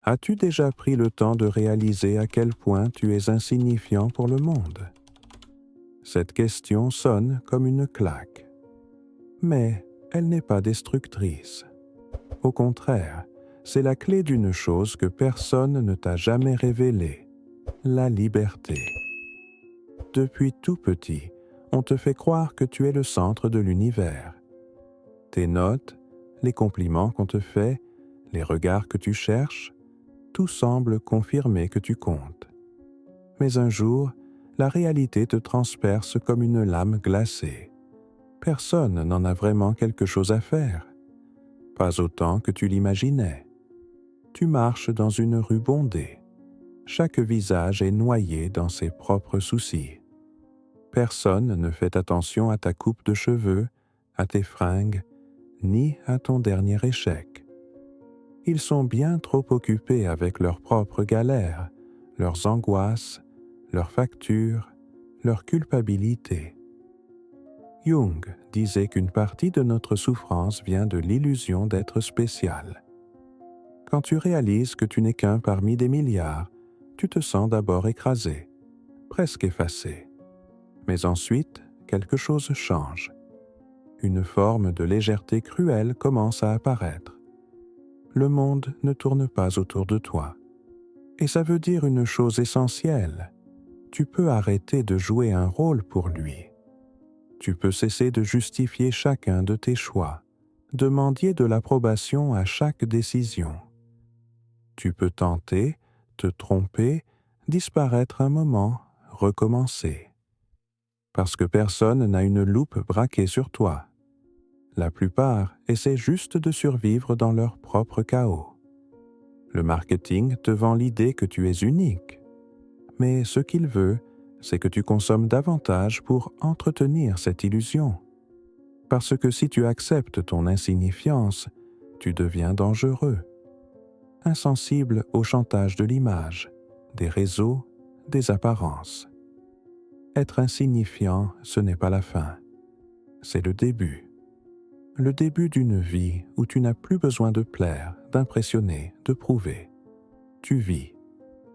As-tu déjà pris le temps de réaliser à quel point tu es insignifiant pour le monde? Cette question sonne comme une claque, mais elle n'est pas destructrice. Au contraire, c'est la clé d'une chose que personne ne t'a jamais révélée, la liberté. Depuis tout petit, on te fait croire que tu es le centre de l'univers. Tes notes, les compliments qu'on te fait, les regards que tu cherches, tout semble confirmer que tu comptes. Mais un jour, la réalité te transperce comme une lame glacée. Personne n'en a vraiment quelque chose à faire. Pas autant que tu l'imaginais. Tu marches dans une rue bondée. Chaque visage est noyé dans ses propres soucis. Personne ne fait attention à ta coupe de cheveux, à tes fringues, ni à ton dernier échec. Ils sont bien trop occupés avec leurs propres galères, leurs angoisses, leurs factures, leur culpabilité. Jung disait qu'une partie de notre souffrance vient de l'illusion d'être spécial. Quand tu réalises que tu n'es qu'un parmi des milliards, tu te sens d'abord écrasé, presque effacé. Mais ensuite, quelque chose change. Une forme de légèreté cruelle commence à apparaître. Le monde ne tourne pas autour de toi. Et ça veut dire une chose essentielle. Tu peux arrêter de jouer un rôle pour lui. Tu peux cesser de justifier chacun de tes choix, de mendier de l'approbation à chaque décision. Tu peux tenter, te tromper, disparaître un moment, recommencer. Parce que personne n'a une loupe braquée sur toi. La plupart essaient juste de survivre dans leur propre chaos. Le marketing te vend l'idée que tu es unique. Mais ce qu'il veut, c'est que tu consommes davantage pour entretenir cette illusion. Parce que si tu acceptes ton insignifiance, tu deviens dangereux. Insensible au chantage de l'image, des réseaux, des apparences. Être insignifiant, ce n'est pas la fin. C'est le début. Le début d'une vie où tu n'as plus besoin de plaire, d'impressionner, de prouver. Tu vis,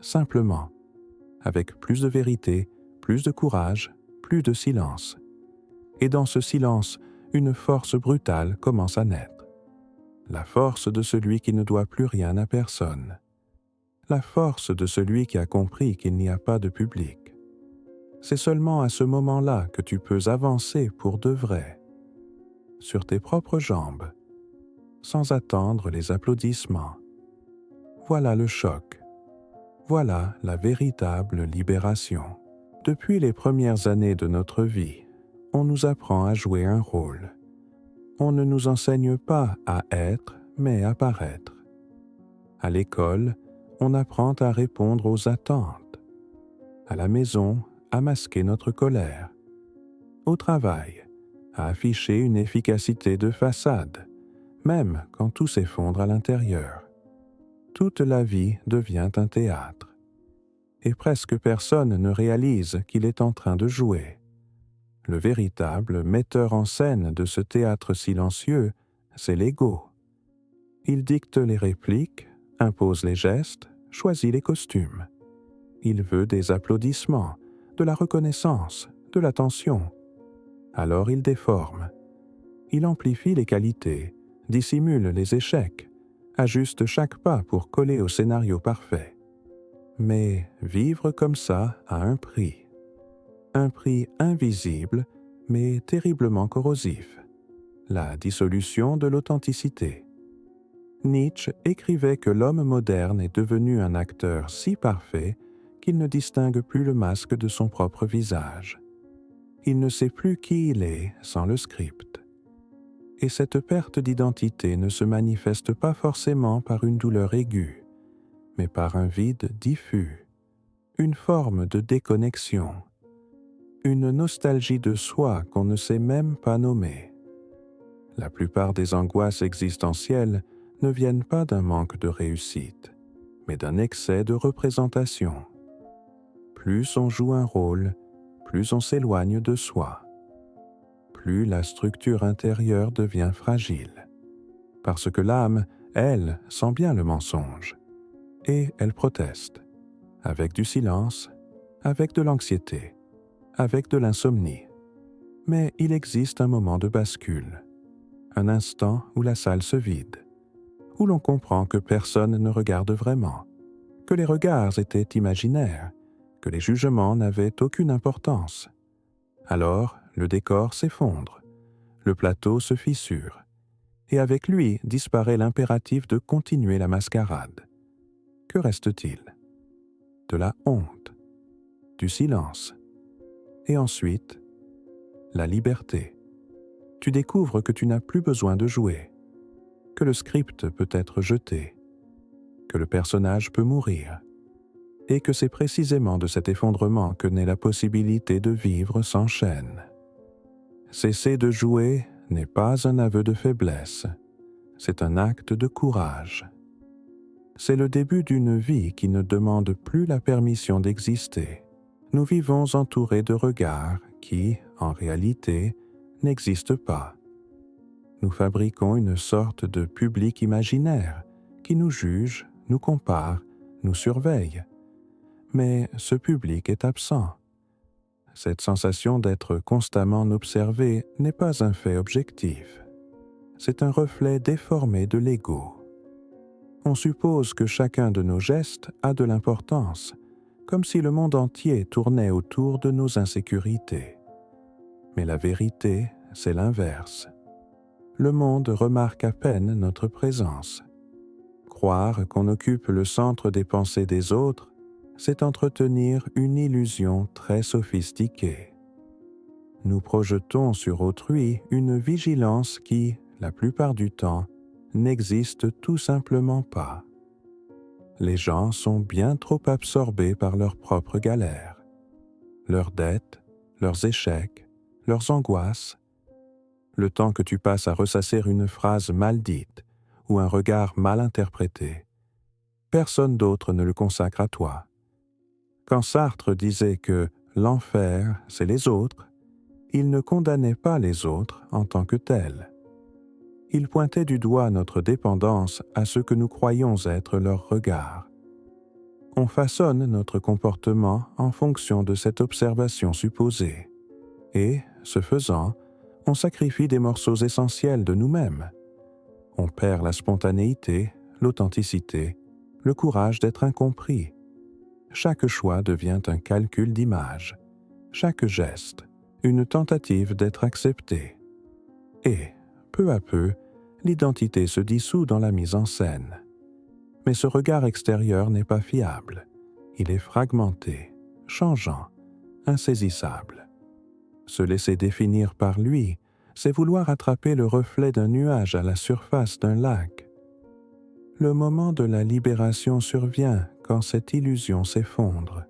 simplement, avec plus de vérité, plus de courage, plus de silence. Et dans ce silence, une force brutale commence à naître. La force de celui qui ne doit plus rien à personne. La force de celui qui a compris qu'il n'y a pas de public. C'est seulement à ce moment-là que tu peux avancer pour de vrai, sur tes propres jambes, sans attendre les applaudissements. Voilà le choc. Voilà la véritable libération. Depuis les premières années de notre vie, on nous apprend à jouer un rôle. On ne nous enseigne pas à être, mais à paraître. À l'école, on apprend à répondre aux attentes. À la maison, à masquer notre colère. Au travail, à afficher une efficacité de façade, même quand tout s'effondre à l'intérieur. Toute la vie devient un théâtre. Et presque personne ne réalise qu'il est en train de jouer. Le véritable metteur en scène de ce théâtre silencieux, c'est l'ego. Il dicte les répliques, impose les gestes, choisit les costumes. Il veut des applaudissements, de la reconnaissance, de l'attention. Alors il déforme. Il amplifie les qualités, dissimule les échecs, ajuste chaque pas pour coller au scénario parfait. Mais vivre comme ça a un prix. Un prix invisible, mais terriblement corrosif. La dissolution de l'authenticité. Nietzsche écrivait que l'homme moderne est devenu un acteur si parfait qu'il ne distingue plus le masque de son propre visage. Il ne sait plus qui il est sans le script. Et cette perte d'identité ne se manifeste pas forcément par une douleur aiguë, mais par un vide diffus, une forme de déconnexion, une nostalgie de soi qu'on ne sait même pas nommer. La plupart des angoisses existentielles ne viennent pas d'un manque de réussite, mais d'un excès de représentation. Plus on joue un rôle, plus on s'éloigne de soi. Plus la structure intérieure devient fragile. Parce que l'âme, elle, sent bien le mensonge. et elle proteste, avec du silence, avec de l'anxiété, avec de l'insomnie. Mais il existe un moment de bascule, un instant où la salle se vide, où l'on comprend que personne ne regarde vraiment, que les regards étaient imaginaires, que les jugements n'avaient aucune importance. Alors, le décor s'effondre, le plateau se fissure, et avec lui disparaît l'impératif de continuer la mascarade. Que reste-t-il? De la honte, du silence, et ensuite, la liberté. Tu découvres que tu n'as plus besoin de jouer, que le script peut être jeté, que le personnage peut mourir, et que c'est précisément de cet effondrement que naît la possibilité de vivre sans chaîne. Cesser de jouer n'est pas un aveu de faiblesse, c'est un acte de courage. C'est le début d'une vie qui ne demande plus la permission d'exister. Nous vivons entourés de regards qui, en réalité, n'existent pas. Nous fabriquons une sorte de public imaginaire qui nous juge, nous compare, nous surveille. Mais ce public est absent. Cette sensation d'être constamment observé n'est pas un fait objectif. C'est un reflet déformé de l'ego. On suppose que chacun de nos gestes a de l'importance, comme si le monde entier tournait autour de nos insécurités. Mais la vérité, c'est l'inverse. Le monde remarque à peine notre présence. Croire qu'on occupe le centre des pensées des autres, c'est entretenir une illusion très sophistiquée. Nous projetons sur autrui une vigilance qui, la plupart du temps, n'existe tout simplement pas. Les gens sont bien trop absorbés par leurs propres galères, leurs dettes, leurs échecs, leurs angoisses. Le temps que tu passes à ressasser une phrase mal dite ou un regard mal interprété, personne d'autre ne le consacre à toi. Quand Sartre disait que l'enfer, c'est les autres, il ne condamnait pas les autres en tant que tels. Il pointait du doigt notre dépendance à ce que nous croyons être leur regard. On façonne notre comportement en fonction de cette observation supposée. Et, ce faisant, on sacrifie des morceaux essentiels de nous-mêmes. On perd la spontanéité, l'authenticité, le courage d'être incompris. Chaque choix devient un calcul d'image, chaque geste, une tentative d'être accepté. Et, peu à peu, l'identité se dissout dans la mise en scène. Mais ce regard extérieur n'est pas fiable. Il est fragmenté, changeant, insaisissable. Se laisser définir par lui, c'est vouloir attraper le reflet d'un nuage à la surface d'un lac. Le moment de la libération survient quand cette illusion s'effondre.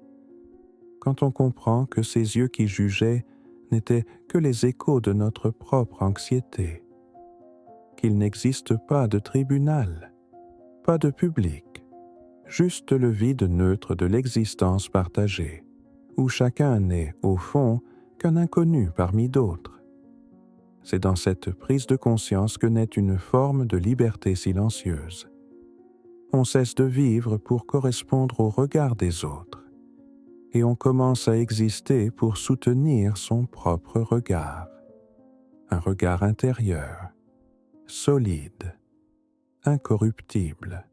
Quand on comprend que ces yeux qui jugeaient n'étaient que les échos de notre propre anxiété. Qu'il n'existe pas de tribunal, pas de public, juste le vide neutre de l'existence partagée, où chacun n'est, au fond, qu'un inconnu parmi d'autres. C'est dans cette prise de conscience que naît une forme de liberté silencieuse. On cesse de vivre pour correspondre au regard des autres, et on commence à exister pour soutenir son propre regard. Un regard intérieur, solide, incorruptible.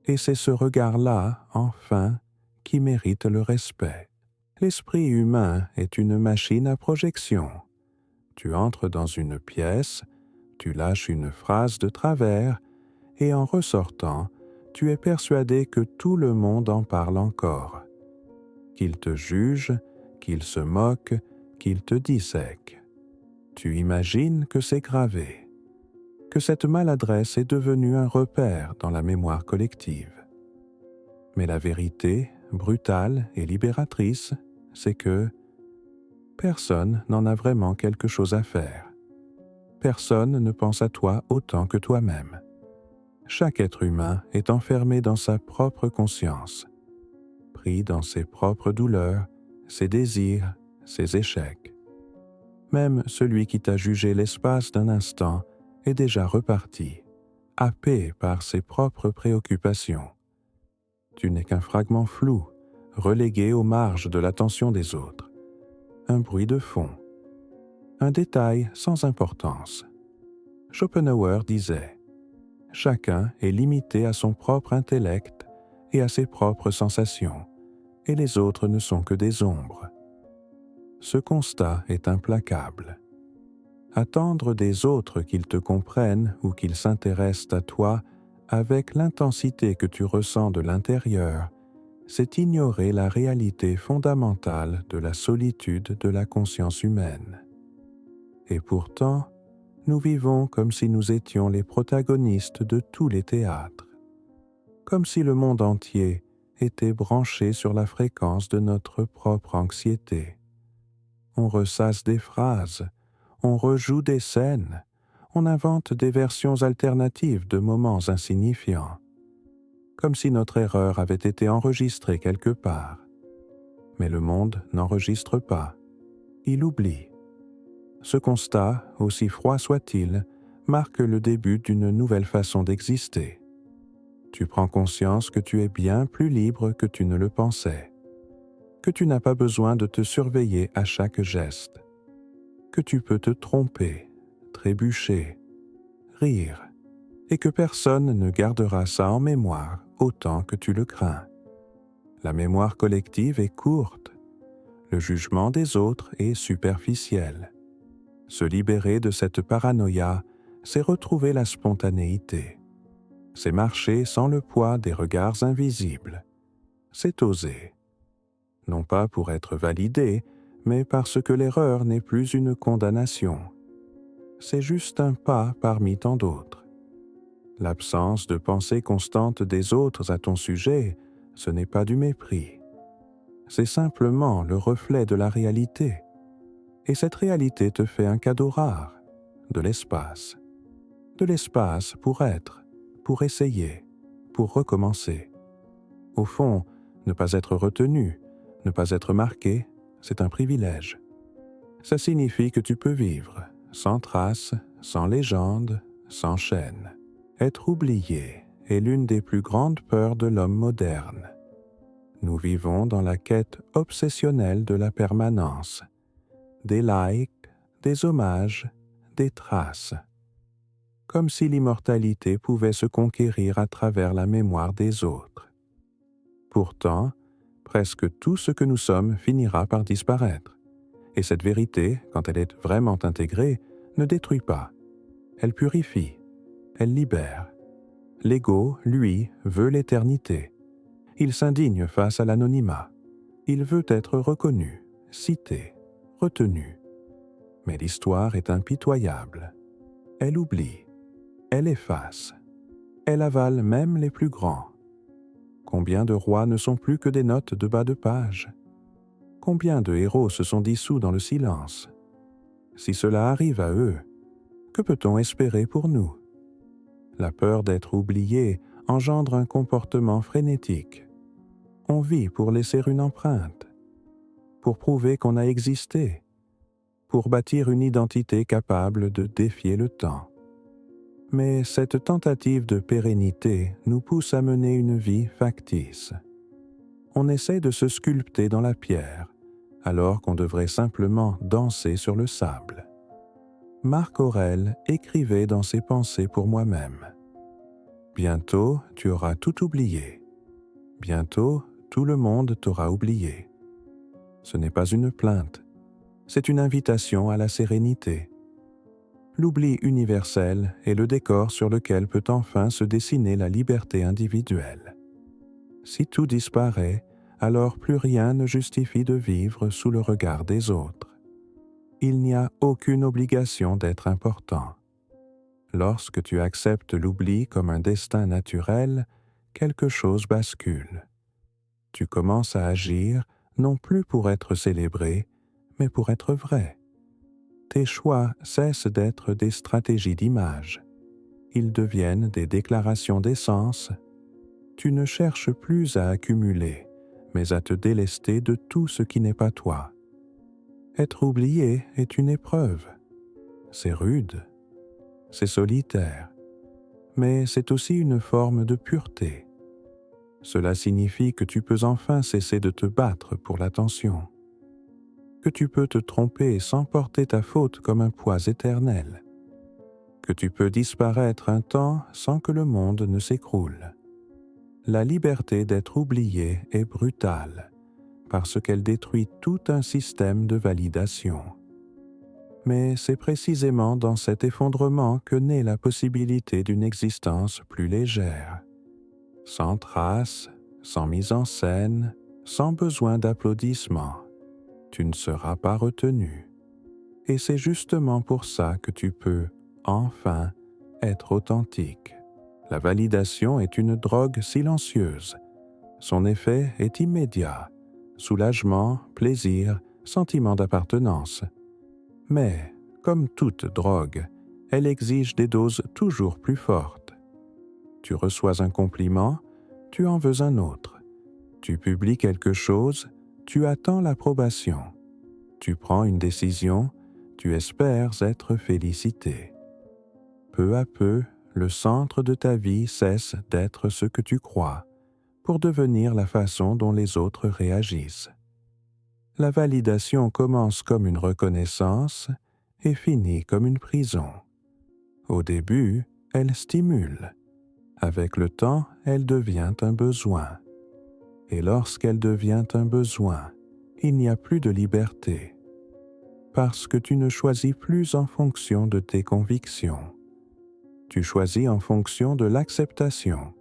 Et c'est ce regard-là, enfin, qui mérite le respect. L'esprit humain est une machine à projection. Tu entres dans une pièce, tu lâches une phrase de travers, et en ressortant, tu es persuadé que tout le monde en parle encore. Qu'il te juge, qu'il se moque, qu'il te dissèque. Tu imagines que c'est gravé, que cette maladresse est devenue un repère dans la mémoire collective. Mais la vérité, brutale et libératrice, c'est que personne n'en a vraiment quelque chose à faire. Personne ne pense à toi autant que toi-même. Chaque être humain est enfermé dans sa propre conscience, pris dans ses propres douleurs, ses désirs, ses échecs. Même celui qui t'a jugé l'espace d'un instant est déjà reparti, happé par ses propres préoccupations. Tu n'es qu'un fragment flou, relégué aux marges de l'attention des autres. Un bruit de fond. Un détail sans importance. Schopenhauer disait « Chacun est limité à son propre intellect et à ses propres sensations, et les autres ne sont que des ombres. » Ce constat est implacable. Attendre des autres qu'ils te comprennent ou qu'ils s'intéressent à toi avec l'intensité que tu ressens de l'intérieur, c'est ignorer la réalité fondamentale de la solitude de la conscience humaine. Et pourtant, nous vivons comme si nous étions les protagonistes de tous les théâtres, comme si le monde entier était branché sur la fréquence de notre propre anxiété. On ressasse des phrases, on rejoue des scènes, on invente des versions alternatives de moments insignifiants, comme si notre erreur avait été enregistrée quelque part. Mais le monde n'enregistre pas, il oublie. Ce constat, aussi froid soit-il, marque le début d'une nouvelle façon d'exister. Tu prends conscience que tu es bien plus libre que tu ne le pensais, que tu n'as pas besoin de te surveiller à chaque geste, que tu peux te tromper, trébucher, rire, et que personne ne gardera ça en mémoire autant que tu le crains. La mémoire collective est courte, le jugement des autres est superficiel. Se libérer de cette paranoïa, c'est retrouver la spontanéité. C'est marcher sans le poids des regards invisibles. C'est oser. Non pas pour être validé, mais parce que l'erreur n'est plus une condamnation. C'est juste un pas parmi tant d'autres. L'absence de pensée constante des autres à ton sujet, ce n'est pas du mépris. C'est simplement le reflet de la réalité. Et cette réalité te fait un cadeau rare, de l'espace. De l'espace pour être, pour essayer, pour recommencer. Au fond, ne pas être retenu, ne pas être marqué, c'est un privilège. Ça signifie que tu peux vivre, sans trace, sans légende, sans chaîne. Être oublié est l'une des plus grandes peurs de l'homme moderne. Nous vivons dans la quête obsessionnelle de la permanence, des likes, des hommages, des traces. Comme si l'immortalité pouvait se conquérir à travers la mémoire des autres. Pourtant, presque tout ce que nous sommes finira par disparaître. Et cette vérité, quand elle est vraiment intégrée, ne détruit pas. Elle purifie, elle libère. L'ego, lui, veut l'éternité. Il s'indigne face à l'anonymat. Il veut être reconnu, cité, retenu. Mais l'histoire est impitoyable. Elle oublie. Elle efface. Elle avale même les plus grands. Combien de rois ne sont plus que des notes de bas de page? Combien de héros se sont dissous dans le silence? Si cela arrive à eux, que peut-on espérer pour nous? La peur d'être oublié engendre un comportement frénétique. On vit pour laisser une empreinte, pour prouver qu'on a existé, pour bâtir une identité capable de défier le temps. Mais cette tentative de pérennité nous pousse à mener une vie factice. On essaie de se sculpter dans la pierre, alors qu'on devrait simplement danser sur le sable. Marc Aurèle écrivait dans ses pensées pour moi-même. Bientôt, tu auras tout oublié. Bientôt, tout le monde t'aura oublié. Ce n'est pas une plainte, c'est une invitation à la sérénité. L'oubli universel est le décor sur lequel peut enfin se dessiner la liberté individuelle. Si tout disparaît, alors plus rien ne justifie de vivre sous le regard des autres. Il n'y a aucune obligation d'être important. Lorsque tu acceptes l'oubli comme un destin naturel, quelque chose bascule. Tu commences à agir non plus pour être célébré, mais pour être vrai. Tes choix cessent d'être des stratégies d'image. Ils deviennent des déclarations d'essence. Tu ne cherches plus à accumuler, mais à te délester de tout ce qui n'est pas toi. Être oublié est une épreuve. C'est rude, c'est solitaire, mais c'est aussi une forme de pureté. Cela signifie que tu peux enfin cesser de te battre pour l'attention, que tu peux te tromper sans porter ta faute comme un poids éternel, que tu peux disparaître un temps sans que le monde ne s'écroule. La liberté d'être oublié est brutale, parce qu'elle détruit tout un système de validation. Mais c'est précisément dans cet effondrement que naît la possibilité d'une existence plus légère, sans traces, sans mise en scène, sans besoin d'applaudissements. Tu ne seras pas retenu. Et c'est justement pour ça que tu peux, enfin, être authentique. La validation est une drogue silencieuse. Son effet est immédiat. Soulagement, plaisir, sentiment d'appartenance. Mais, comme toute drogue, elle exige des doses toujours plus fortes. Tu reçois un compliment, tu en veux un autre. Tu publies quelque chose, tu attends l'approbation. Tu prends une décision, tu espères être félicité. Peu à peu, le centre de ta vie cesse d'être ce que tu crois, pour devenir la façon dont les autres réagissent. La validation commence comme une reconnaissance et finit comme une prison. Au début, elle stimule. Avec le temps, elle devient un besoin. Et lorsqu'elle devient un besoin, il n'y a plus de liberté. Parce que tu ne choisis plus en fonction de tes convictions. Tu choisis en fonction de l'acceptation.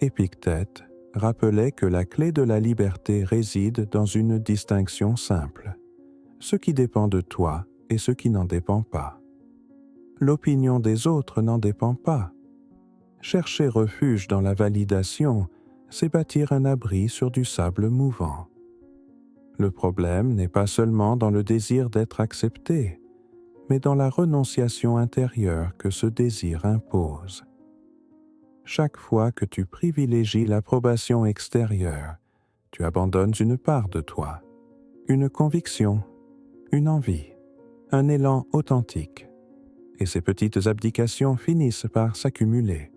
Épictète rappelait que la clé de la liberté réside dans une distinction simple. Ce qui dépend de toi et ce qui n'en dépend pas. L'opinion des autres n'en dépend pas. Chercher refuge dans la validation, c'est bâtir un abri sur du sable mouvant. Le problème n'est pas seulement dans le désir d'être accepté, mais dans la renonciation intérieure que ce désir impose. Chaque fois que tu privilégies l'approbation extérieure, tu abandonnes une part de toi, une conviction, une envie, un élan authentique. Et ces petites abdications finissent par s'accumuler.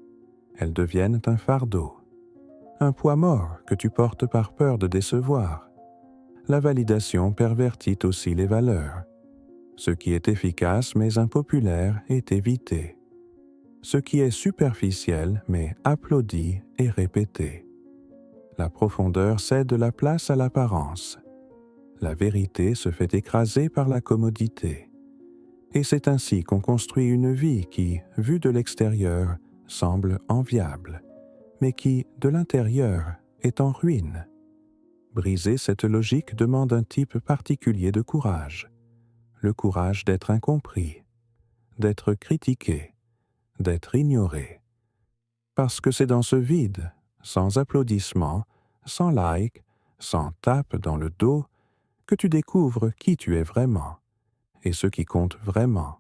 Elles deviennent un fardeau, un poids mort que tu portes par peur de décevoir. La validation pervertit aussi les valeurs. Ce qui est efficace mais impopulaire est évité. Ce qui est superficiel mais applaudi est répété. La profondeur cède la place à l'apparence. La vérité se fait écraser par la commodité. Et c'est ainsi qu'on construit une vie qui, vue de l'extérieur, semble enviable, mais qui, de l'intérieur, est en ruine. Briser cette logique demande un type particulier de courage. Le courage d'être incompris, d'être critiqué, d'être ignoré. Parce que c'est dans ce vide, sans applaudissements, sans like, sans tape dans le dos, que tu découvres qui tu es vraiment et ce qui compte vraiment.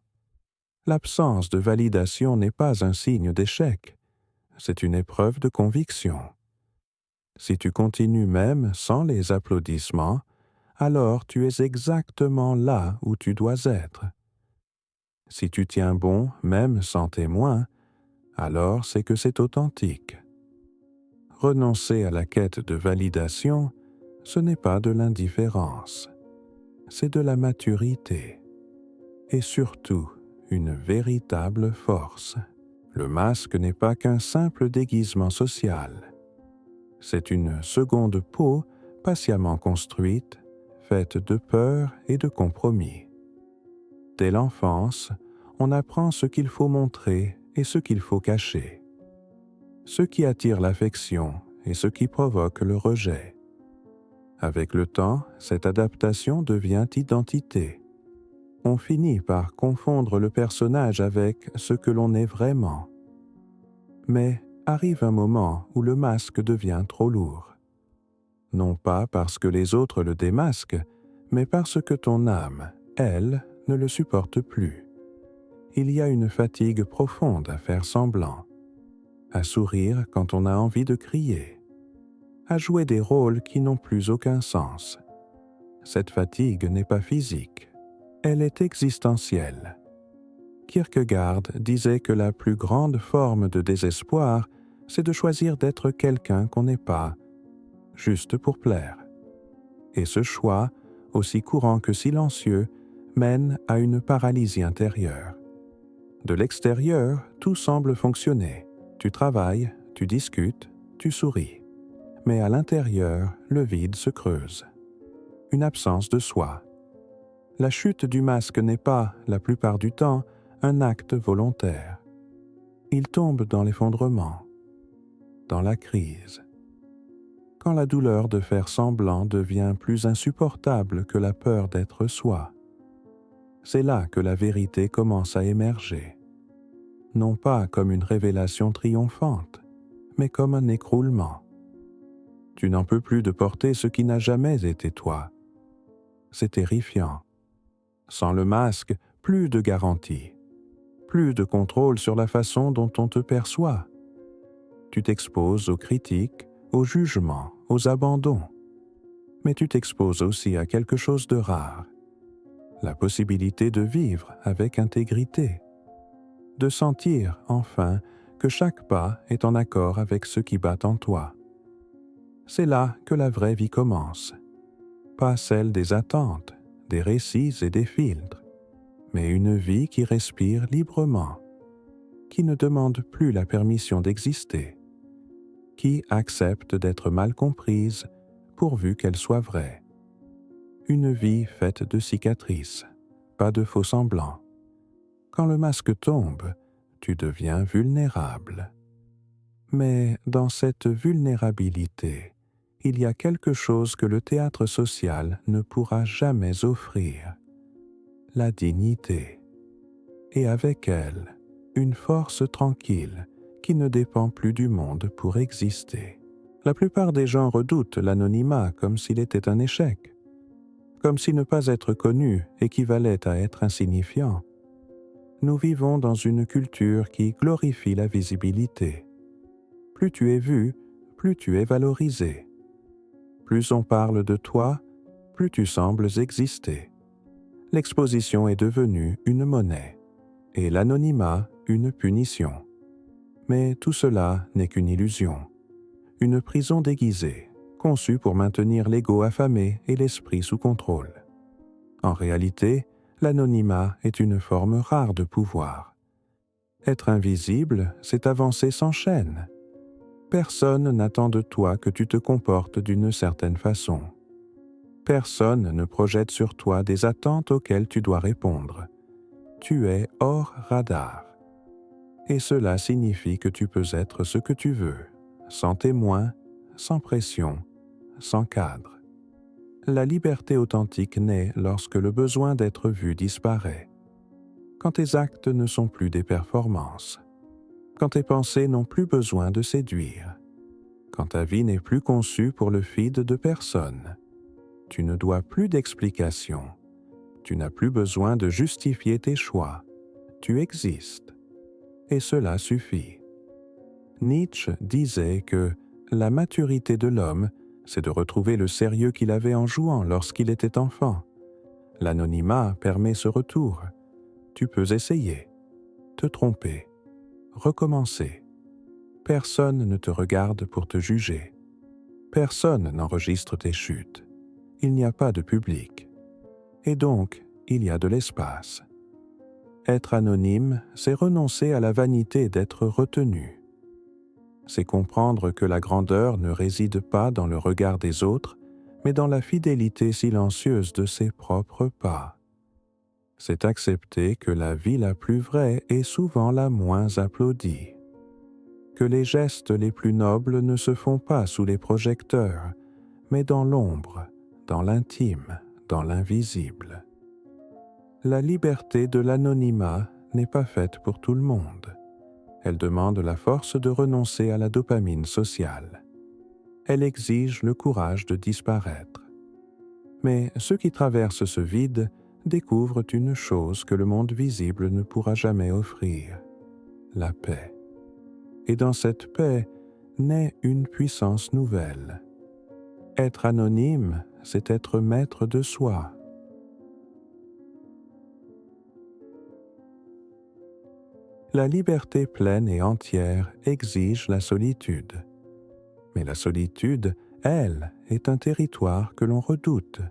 L'absence de validation n'est pas un signe d'échec, c'est une épreuve de conviction. Si tu continues même sans les applaudissements, alors tu es exactement là où tu dois être. Si tu tiens bon même sans témoin, alors c'est que c'est authentique. Renoncer à la quête de validation, ce n'est pas de l'indifférence, c'est de la maturité. Et surtout, une véritable force. Le masque n'est pas qu'un simple déguisement social. C'est une seconde peau patiemment construite, faite de peur et de compromis. Dès l'enfance, on apprend ce qu'il faut montrer et ce qu'il faut cacher. Ce qui attire l'affection et ce qui provoque le rejet. Avec le temps, cette adaptation devient identité. On finit par confondre le personnage avec ce que l'on est vraiment. Mais arrive un moment où le masque devient trop lourd. Non pas parce que les autres le démasquent, mais parce que ton âme, elle, ne le supporte plus. Il y a une fatigue profonde à faire semblant, à sourire quand on a envie de crier, à jouer des rôles qui n'ont plus aucun sens. Cette fatigue n'est pas physique, elle est existentielle. Kierkegaard disait que la plus grande forme de désespoir c'est de choisir d'être quelqu'un qu'on n'est pas, juste pour plaire. Et ce choix, aussi courant que silencieux, mène à une paralysie intérieure. De l'extérieur, tout semble fonctionner. Tu travailles, tu discutes, tu souris. Mais à l'intérieur, le vide se creuse. Une absence de soi. La chute du masque n'est pas, la plupart du temps, un acte volontaire. Il tombe dans l'effondrement, dans la crise. Quand la douleur de faire semblant devient plus insupportable que la peur d'être soi, c'est là que la vérité commence à émerger. Non pas comme une révélation triomphante, mais comme un écroulement. Tu n'en peux plus de porter ce qui n'a jamais été toi. C'est terrifiant. Sans le masque, plus de garantie, plus de contrôle sur la façon dont on te perçoit. Tu t'exposes aux critiques, aux jugements, aux abandons. Mais tu t'exposes aussi à quelque chose de rare, la possibilité de vivre avec intégrité, de sentir, enfin, que chaque pas est en accord avec ce qui bat en toi. C'est là que la vraie vie commence, pas celle des attentes, des récits et des filtres, mais une vie qui respire librement, qui ne demande plus la permission d'exister, qui accepte d'être mal comprise pourvu qu'elle soit vraie. Une vie faite de cicatrices, pas de faux semblants. Quand le masque tombe, tu deviens vulnérable. Mais dans cette vulnérabilité, il y a quelque chose que le théâtre social ne pourra jamais offrir, la dignité. Et avec elle, une force tranquille qui ne dépend plus du monde pour exister. La plupart des gens redoutent l'anonymat comme s'il était un échec, comme si ne pas être connu équivalait à être insignifiant. Nous vivons dans une culture qui glorifie la visibilité. Plus tu es vu, plus tu es valorisé. Plus on parle de toi, plus tu sembles exister. L'exposition est devenue une monnaie, et l'anonymat une punition. Mais tout cela n'est qu'une illusion, une prison déguisée, conçue pour maintenir l'ego affamé et l'esprit sous contrôle. En réalité, l'anonymat est une forme rare de pouvoir. Être invisible, c'est avancer sans chaîne. Personne n'attend de toi que tu te comportes d'une certaine façon. Personne ne projette sur toi des attentes auxquelles tu dois répondre. Tu es hors radar. Et cela signifie que tu peux être ce que tu veux, sans témoin, sans pression, sans cadre. La liberté authentique naît lorsque le besoin d'être vu disparaît. Quand tes actes ne sont plus des performances. Quand tes pensées n'ont plus besoin de séduire. Quand ta vie n'est plus conçue pour le feed de personne. Tu ne dois plus d'explications. Tu n'as plus besoin de justifier tes choix. Tu existes. Et cela suffit. Nietzsche disait que la maturité de l'homme, c'est de retrouver le sérieux qu'il avait en jouant lorsqu'il était enfant. L'anonymat permet ce retour. Tu peux essayer, te tromper, recommencer. Personne ne te regarde pour te juger. Personne n'enregistre tes chutes. Il n'y a pas de public. Et donc, il y a de l'espace. Être anonyme, c'est renoncer à la vanité d'être retenu. C'est comprendre que la grandeur ne réside pas dans le regard des autres, mais dans la fidélité silencieuse de ses propres pas. C'est accepter que la vie la plus vraie est souvent la moins applaudie. Que les gestes les plus nobles ne se font pas sous les projecteurs, mais dans l'ombre, dans l'intime, dans l'invisible. La liberté de l'anonymat n'est pas faite pour tout le monde. Elle demande la force de renoncer à la dopamine sociale. Elle exige le courage de disparaître. Mais ceux qui traversent ce vide découvrent une chose que le monde visible ne pourra jamais offrir, la paix. Et dans cette paix naît une puissance nouvelle. Être anonyme, c'est être maître de soi. La liberté pleine et entière exige la solitude. Mais la solitude, elle, est un territoire que l'on redoute.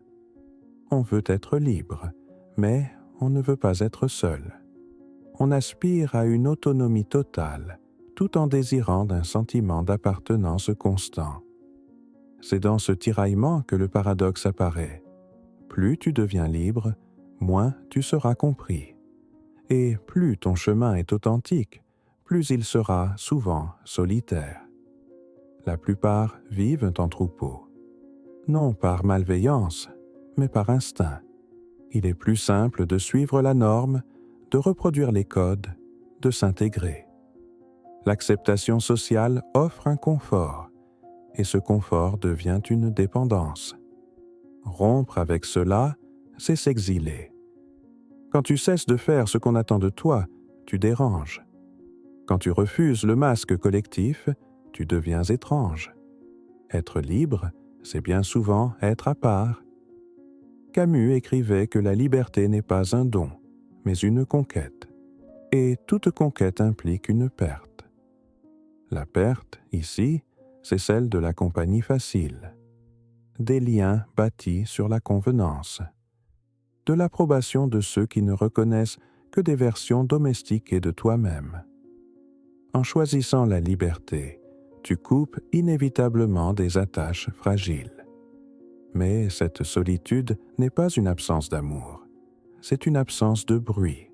On veut être libre, mais on ne veut pas être seul. On aspire à une autonomie totale, tout en désirant d'un sentiment d'appartenance constant. C'est dans ce tiraillement que le paradoxe apparaît. Plus tu deviens libre, moins tu seras compris. Et plus ton chemin est authentique, plus il sera souvent solitaire. La plupart vivent en troupeau, non par malveillance, mais par instinct. Il est plus simple de suivre la norme, de reproduire les codes, de s'intégrer. L'acceptation sociale offre un confort, et ce confort devient une dépendance. Rompre avec cela, c'est s'exiler. Quand tu cesses de faire ce qu'on attend de toi, tu déranges. Quand tu refuses le masque collectif, tu deviens étrange. Être libre, c'est bien souvent être à part. Camus écrivait que la liberté n'est pas un don, mais une conquête. Et toute conquête implique une perte. La perte, ici, c'est celle de la compagnie facile, des liens bâtis sur la convenance, de l'approbation de ceux qui ne reconnaissent que des versions domestiquées de toi-même. En choisissant la liberté, tu coupes inévitablement des attaches fragiles. Mais cette solitude n'est pas une absence d'amour, c'est une absence de bruit.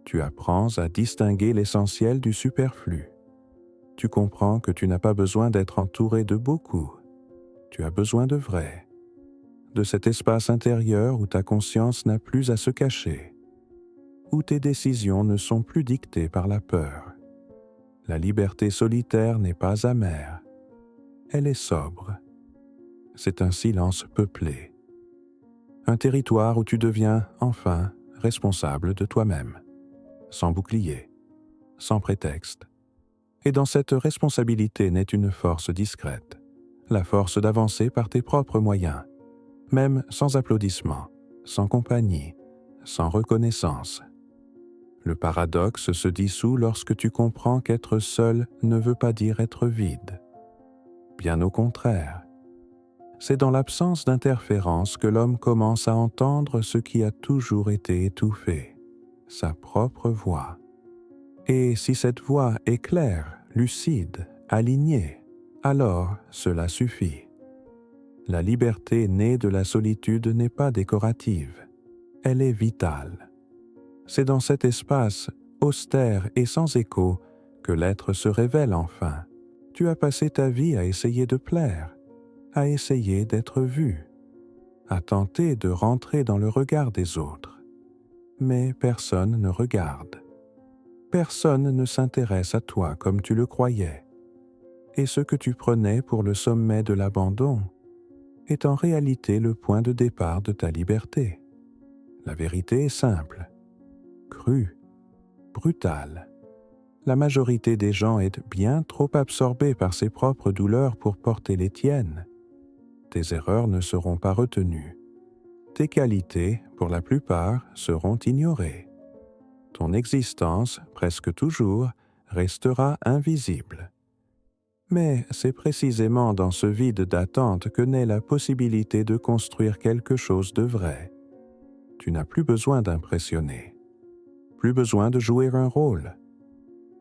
Tu apprends à distinguer l'essentiel du superflu. Tu comprends que tu n'as pas besoin d'être entouré de beaucoup. Tu as besoin de vrai, de cet espace intérieur où ta conscience n'a plus à se cacher, où tes décisions ne sont plus dictées par la peur. La liberté solitaire n'est pas amère, elle est sobre. C'est un silence peuplé, un territoire où tu deviens, enfin, responsable de toi-même, sans bouclier, sans prétexte. Et dans cette responsabilité naît une force discrète, la force d'avancer par tes propres moyens, même sans applaudissements, sans compagnie, sans reconnaissance. Le paradoxe se dissout lorsque tu comprends qu'être seul ne veut pas dire être vide. Bien au contraire. C'est dans l'absence d'interférence que l'homme commence à entendre ce qui a toujours été étouffé, sa propre voix. Et si cette voix est claire, lucide, alignée, alors cela suffit. La liberté née de la solitude n'est pas décorative, elle est vitale. C'est dans cet espace austère et sans écho que l'être se révèle enfin. Tu as passé ta vie à essayer de plaire, à essayer d'être vu, à tenter de rentrer dans le regard des autres. Mais personne ne regarde. Personne ne s'intéresse à toi comme tu le croyais. Et ce que tu prenais pour le sommet de l'abandon est en réalité le point de départ de ta liberté. La vérité est simple, crue, brutale. La majorité des gens est bien trop absorbée par ses propres douleurs pour porter les tiennes. Tes erreurs ne seront pas retenues. Tes qualités, pour la plupart, seront ignorées. Ton existence, presque toujours, restera invisible. Mais c'est précisément dans ce vide d'attente que naît la possibilité de construire quelque chose de vrai. Tu n'as plus besoin d'impressionner, plus besoin de jouer un rôle,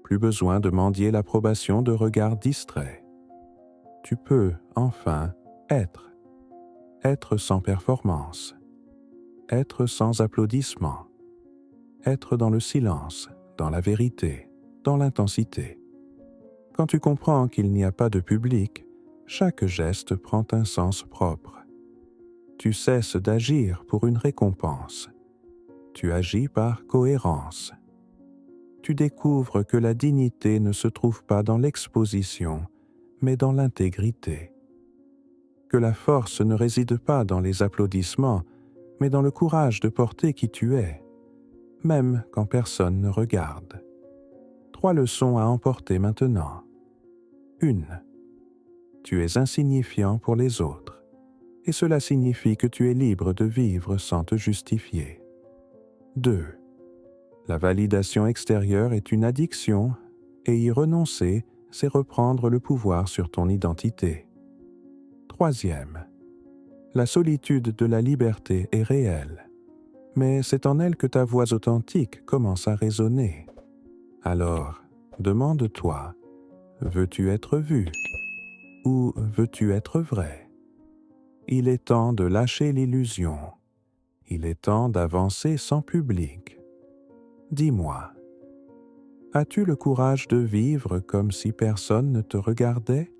plus besoin de mendier l'approbation de regards distraits. Tu peux, enfin, être sans performance, être sans applaudissement, être dans le silence, dans la vérité, dans l'intensité. Quand tu comprends qu'il n'y a pas de public, chaque geste prend un sens propre. Tu cesses d'agir pour une récompense. Tu agis par cohérence. Tu découvres que la dignité ne se trouve pas dans l'exposition, mais dans l'intégrité. Que la force ne réside pas dans les applaudissements, mais dans le courage de porter qui tu es, même quand personne ne regarde. 3 leçons à emporter maintenant. 1. Tu es insignifiant pour les autres, et cela signifie que tu es libre de vivre sans te justifier. 2. La validation extérieure est une addiction et y renoncer, c'est reprendre le pouvoir sur ton identité. Troisième, la solitude de la liberté est réelle, mais c'est en elle que ta voix authentique commence à résonner. Alors, demande-toi, veux-tu être vu ou veux-tu être vrai? Il est temps de lâcher l'illusion. Il est temps d'avancer sans public. Dis-moi, as-tu le courage de vivre comme si personne ne te regardait?